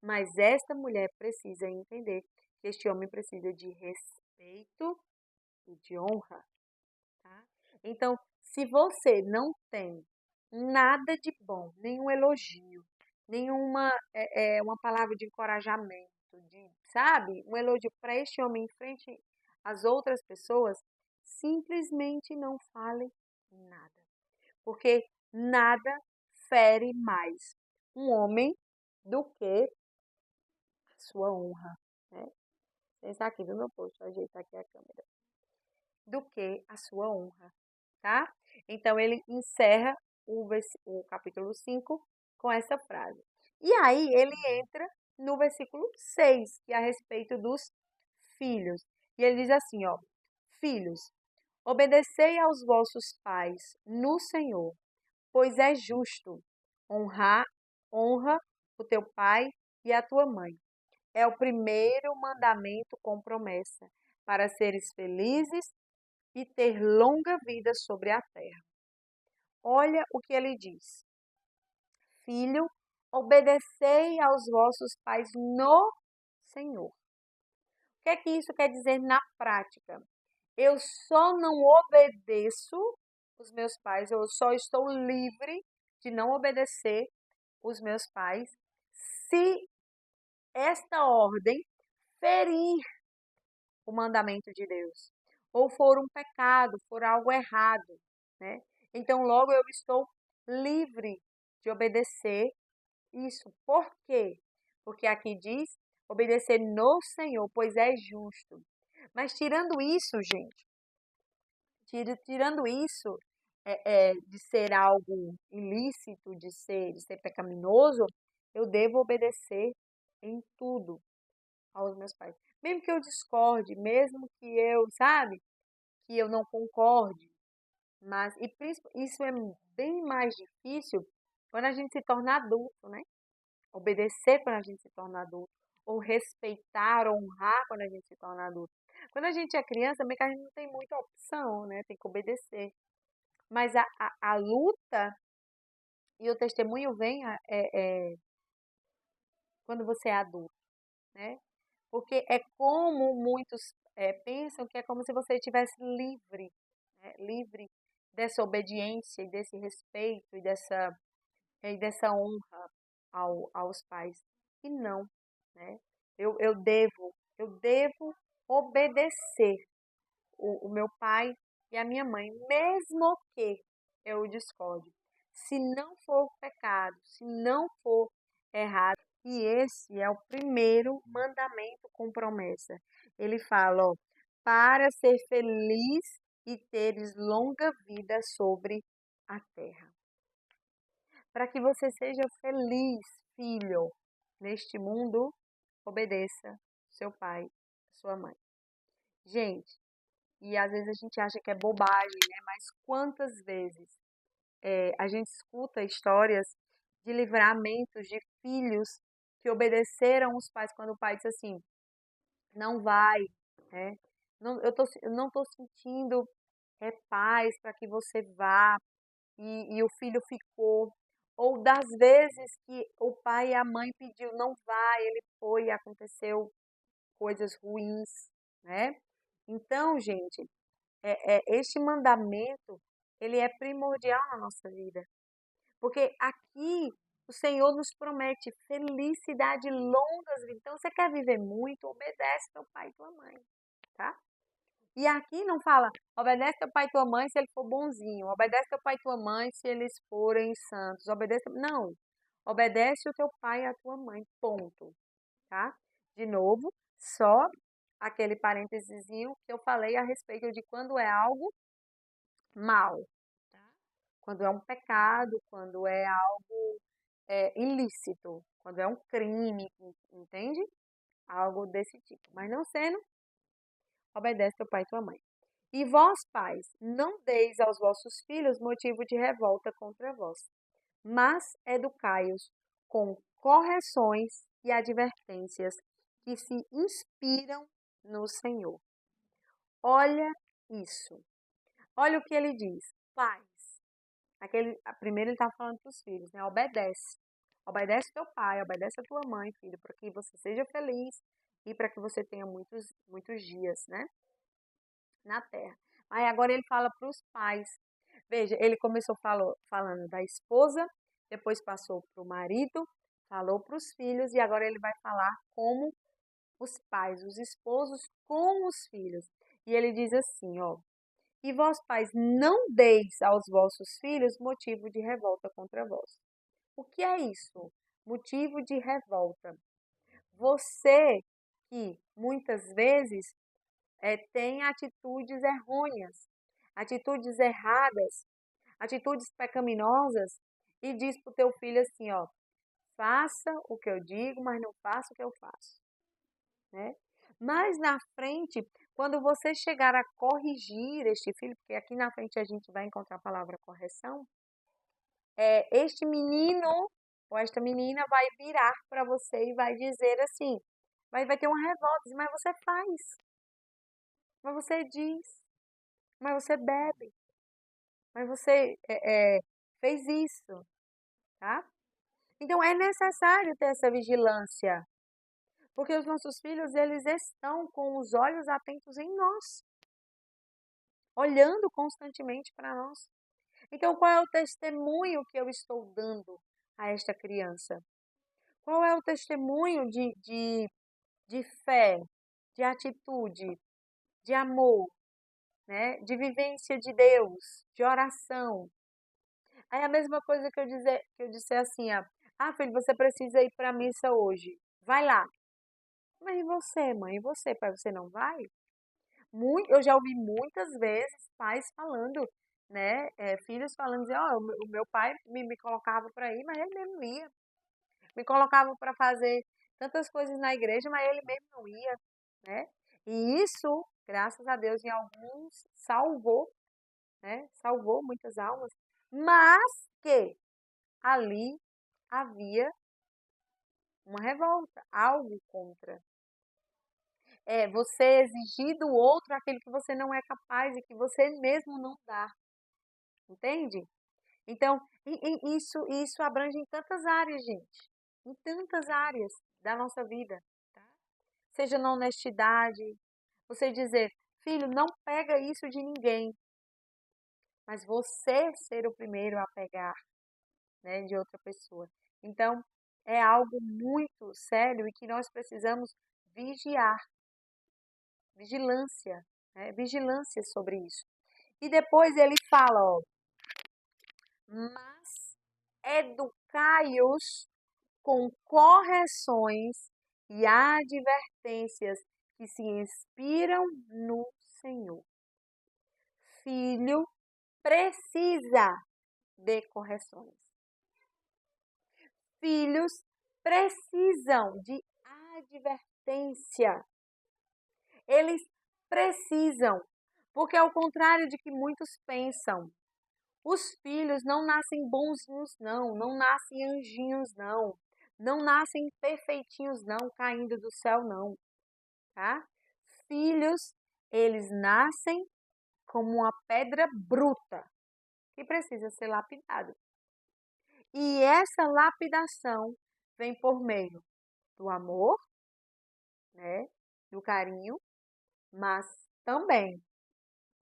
Mas esta mulher precisa entender que este homem precisa de respeito e de honra, tá? Então, se você não tem nada de bom, nenhum elogio, nenhuma uma palavra de encorajamento, sabe, um elogio para este homem em frente às outras pessoas, simplesmente não fale nada, porque nada fere mais um homem do que a sua honra, né? Pensar aqui, viu, meu posto? Ajeitar aqui a câmera. Do que a sua honra, tá? Então ele encerra o capítulo 5 com essa frase. E aí ele entra no versículo 6, que é a respeito dos filhos. E ele diz assim, ó: filhos, obedecei aos vossos pais no Senhor, pois é justo honra o teu pai e a tua mãe. É o primeiro mandamento com promessa, para seres felizes e ter longa vida sobre a terra. Olha o que ele diz: filho, obedecei aos vossos pais no Senhor. O que é que isso quer dizer na prática? Eu só não obedeço os meus pais, eu só estou livre de não obedecer os meus pais se esta ordem ferir o mandamento de Deus, ou for um pecado, for algo errado, né? Então, logo eu estou livre de obedecer isso. Por quê? Porque aqui diz obedecer no Senhor, pois é justo. Mas tirando isso, gente, tirando isso, de ser algo ilícito, de ser pecaminoso, eu devo obedecer em tudo aos meus pais. Mesmo que eu discorde, mesmo que eu, sabe, que eu não concorde, mas isso é bem mais difícil quando a gente se torna adulto, né? Obedecer quando a gente se torna adulto, ou respeitar, honrar quando a gente se torna adulto. Quando a gente é criança, meio que a gente não tem muita opção, né? Tem que obedecer. Mas a luta e o testemunho vem quando você é adulto, né? Porque é como muitos pensam que é como se você estivesse livre, né? Livre dessa obediência e desse respeito e dessa honra aos pais. E não, né? Eu devo obedecer o meu pai e a minha mãe, mesmo que eu discorde. Se não for pecado, se não for errado. E esse é o primeiro mandamento com promessa. Ele fala, ó, para ser feliz e teres longa vida sobre a terra. Para que você seja feliz, filho, neste mundo, obedeça seu pai, sua mãe. Gente, e às vezes a gente acha que é bobagem, né? Mas quantas vezes a gente escuta histórias de livramentos de filhos que obedeceram os pais quando o pai disse assim, não vai, né? Não, eu não estou sentindo paz para que você vá, e o filho ficou. Ou das vezes que o pai e a mãe pediu, não vai, ele foi e aconteceu coisas ruins, né? Então, gente, este mandamento, ele é primordial na nossa vida. Porque aqui o Senhor nos promete felicidade, longas vidas. Então, você quer viver muito, obedece teu pai e tua mãe, tá? E aqui não fala, obedece teu pai e tua mãe se ele for bonzinho, obedece teu pai e tua mãe se eles forem santos, não, obedece o teu pai e a tua mãe, ponto, tá? De novo, só aquele parênteses que eu falei a respeito de quando é algo mal, tá? Quando é um pecado, quando é algo ilícito, quando é um crime, entende? Algo desse tipo. Mas não sendo, obedece teu pai e tua mãe. E vós, pais, não deis aos vossos filhos motivo de revolta contra vós, mas educai-os com correções e advertências que se inspiram no Senhor. Olha isso. Olha o que ele diz. Pais. Primeiro ele está falando para os filhos, né? Obedece. Obedece teu pai, obedece a tua mãe, filho, para que você seja feliz e para que você tenha muitos, muitos dias, né? Na terra. Aí agora ele fala para os pais. Veja, ele começou falando da esposa, depois passou para o marido, falou para os filhos e agora ele vai falar como os pais, os esposos com os filhos. E ele diz assim, ó: e vós, pais, não deis aos vossos filhos motivo de revolta contra vós. O que é isso? Motivo de revolta. Você que muitas vezes tem atitudes errôneas, atitudes erradas, atitudes pecaminosas e diz para o teu filho assim, ó, faça o que eu digo, mas não faça o que eu faço, né? Mas na frente, quando você chegar a corrigir este filho, porque aqui na frente a gente vai encontrar a palavra correção, este menino ou esta menina vai virar para você e vai dizer assim, vai ter uma revolta, mas você faz, mas você diz, mas você bebe, mas você fez isso, tá? Então é necessário ter essa vigilância, porque os nossos filhos, eles estão com os olhos atentos em nós, olhando constantemente para nós. Então, qual é o testemunho que eu estou dando a esta criança? Qual é o testemunho de fé, de atitude, de amor, né? De vivência de Deus, de oração? Aí a mesma coisa que eu disser assim, filho, você precisa ir para a missa hoje. Vai lá. Mas e você, mãe? E você, pai? Você não vai? Eu já ouvi muitas vezes pais falando, né? Filhos falando, dizer, ó, o meu pai me colocava para ir, mas ele mesmo não ia. Me colocava para fazer tantas coisas na igreja, mas ele mesmo não ia, né? E isso, graças a Deus, em alguns salvou, né? Salvou muitas almas, mas que ali havia uma revolta, algo contra. Você exigir do outro aquilo que você não é capaz e que você mesmo não dá, entende? Então, isso abrange em tantas áreas, gente, em tantas áreas da nossa vida, tá? Seja na honestidade, você dizer, filho, não pega isso de ninguém, mas você ser o primeiro a pegar, né, de outra pessoa. Então, é algo muito sério e que nós precisamos vigiar, vigilância, né, vigilância sobre isso. E depois ele fala, ó, mas educai-os com correções e advertências que se inspiram no Senhor. Filho precisa de correções. Filhos precisam de advertência. Eles precisam, porque ao contrário de que muitos pensam, os filhos não nascem bonzinhos, não, não nascem anjinhos, não, não nascem perfeitinhos, não, caindo do céu, não, tá? Filhos, eles nascem como uma pedra bruta que precisa ser lapidada. E essa lapidação vem por meio do amor, né, do carinho, mas também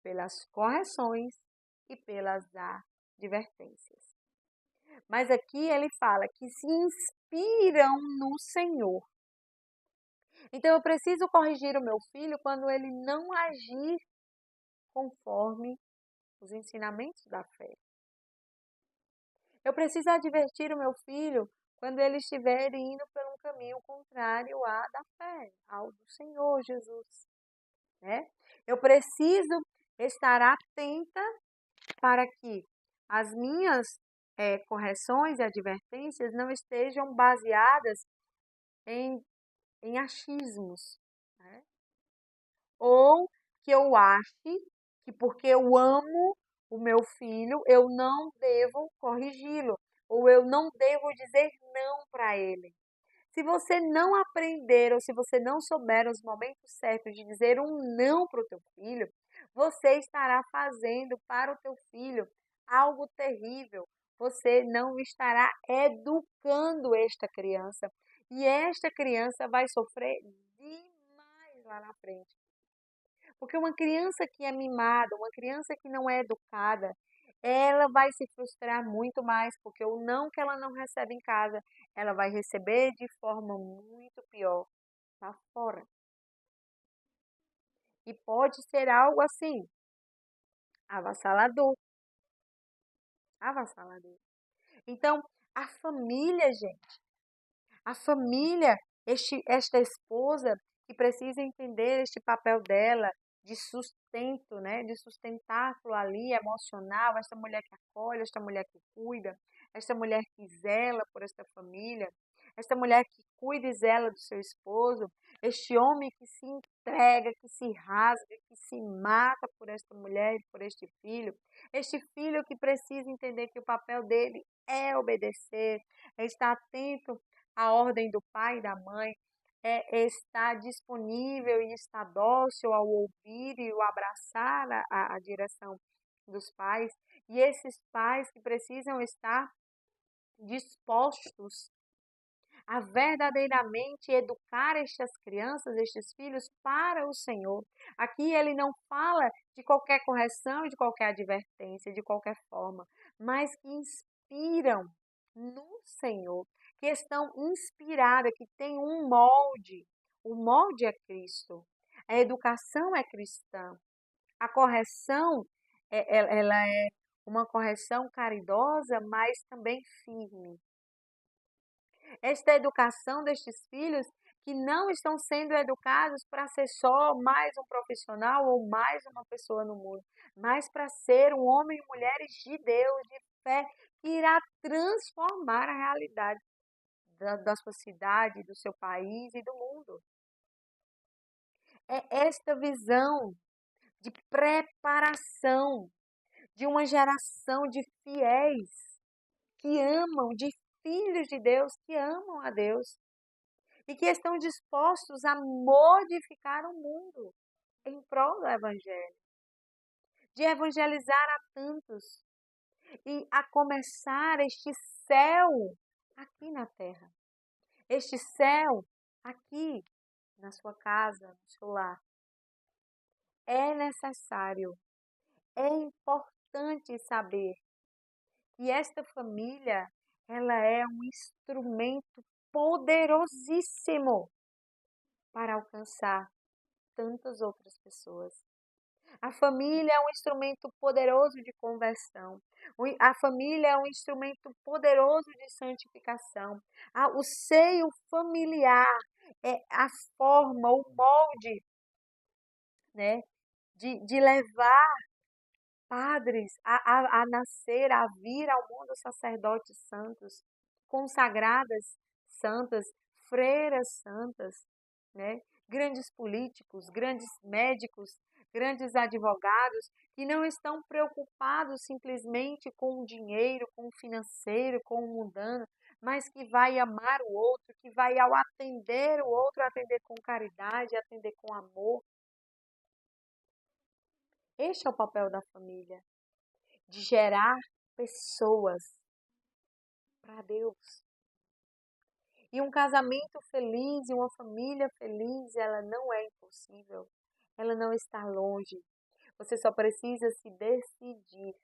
pelas correções e pelas advertências. Mas aqui ele fala que se inspiram no Senhor. Então eu preciso corrigir o meu filho quando ele não agir conforme os ensinamentos da fé. Eu preciso advertir o meu filho quando ele estiver indo por um caminho contrário à da fé, ao do Senhor Jesus, né? Eu preciso estar atenta para que as minhas correções e advertências não estejam baseadas em achismos, né? Ou que eu ache que porque eu amo o meu filho, eu não devo corrigi-lo, ou eu não devo dizer não para ele. Se você não aprender ou se você não souber os momentos certos de dizer um não para o teu filho, você estará fazendo para o teu filho algo terrível. Você não estará educando esta criança. E esta criança vai sofrer demais lá na frente. Porque uma criança que é mimada, uma criança que não é educada, ela vai se frustrar muito mais, porque o não que ela não recebe em casa, ela vai receber de forma muito pior lá fora. E pode ser algo assim, avassalador, avassalador. Então, a família, gente, a família, esta esposa que precisa entender este papel dela de sustento, né? De sustentáculo ali, emocional, esta mulher que acolhe, esta mulher que cuida, esta mulher que zela por esta família, esta mulher que cuida e zela do seu esposo, este homem que se entrega, que se rasga, que se mata por esta mulher e por este filho que precisa entender que o papel dele é obedecer, é estar atento à ordem do pai e da mãe, é estar disponível e estar dócil ao ouvir e ao abraçar a direção dos pais. E esses pais que precisam estar dispostos a verdadeiramente educar estas crianças, estes filhos, para o Senhor. Aqui ele não fala de qualquer correção, de qualquer advertência, de qualquer forma, mas que inspiram no Senhor, que estão inspiradas, que têm um molde. O molde é Cristo. A educação é cristã. A correção, ela é uma correção caridosa, mas também firme. Esta educação destes filhos que não estão sendo educados para ser só mais um profissional ou mais uma pessoa no mundo, mas para ser um homem e mulheres de Deus, de fé, que irá transformar a realidade da sua cidade, do seu país e do mundo. É esta visão de preparação de uma geração de fiéis que amam, de filhos de Deus que amam a Deus e que estão dispostos a modificar o mundo em prol do Evangelho, de evangelizar a tantos e a começar este céu aqui na terra, este céu aqui na sua casa, no seu lar. É necessário, é importante saber que esta família, ela é um instrumento poderosíssimo para alcançar tantas outras pessoas. A família é um instrumento poderoso de conversão. A família é um instrumento poderoso de santificação. O seio familiar é a forma, o molde, né, de levar padres a nascer, a vir ao mundo sacerdotes santos, consagradas santas, freiras santas, né? Grandes políticos, grandes médicos, grandes advogados, que não estão preocupados simplesmente com o dinheiro, com o financeiro, com o mundano, mas que vai amar o outro, que vai ao atender o outro, atender com caridade, atender com amor. Este é o papel da família, de gerar pessoas para Deus. E um casamento feliz e uma família feliz, ela não é impossível. Ela não está longe. Você só precisa se decidir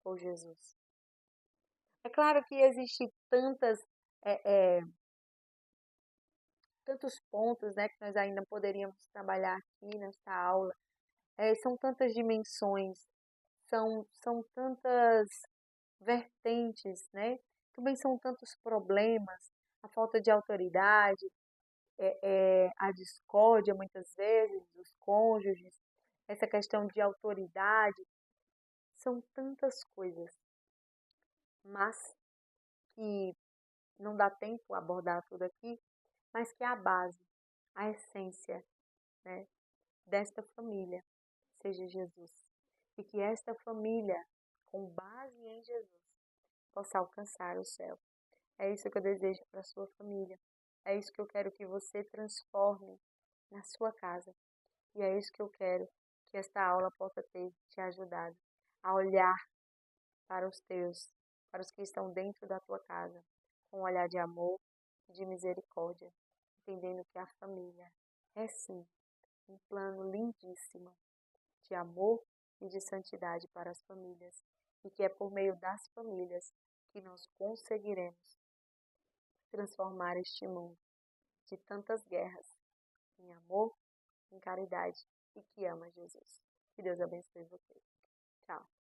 por Jesus. É claro que existem tantos pontos, né, que nós ainda poderíamos trabalhar aqui nesta aula. São tantas dimensões, são tantas vertentes, né? Também são tantos problemas, a falta de autoridade, a discórdia muitas vezes dos cônjuges, essa questão de autoridade, são tantas coisas, mas que não dá tempo abordar tudo aqui, mas que é a base, a essência, né, desta família seja Jesus. E que esta família, com base em Jesus, possa alcançar o céu. É isso que eu desejo para a sua família. É isso que eu quero que você transforme na sua casa. E é isso que eu quero que esta aula possa ter te ajudado a olhar para os teus, para os que estão dentro da tua casa, com um olhar de amor e de misericórdia, entendendo que a família é sim um plano lindíssimo de amor e de santidade para as famílias, e que é por meio das famílias que nós conseguiremos transformar este mundo de tantas guerras em amor, em caridade e que ama Jesus. Que Deus abençoe você. Tchau.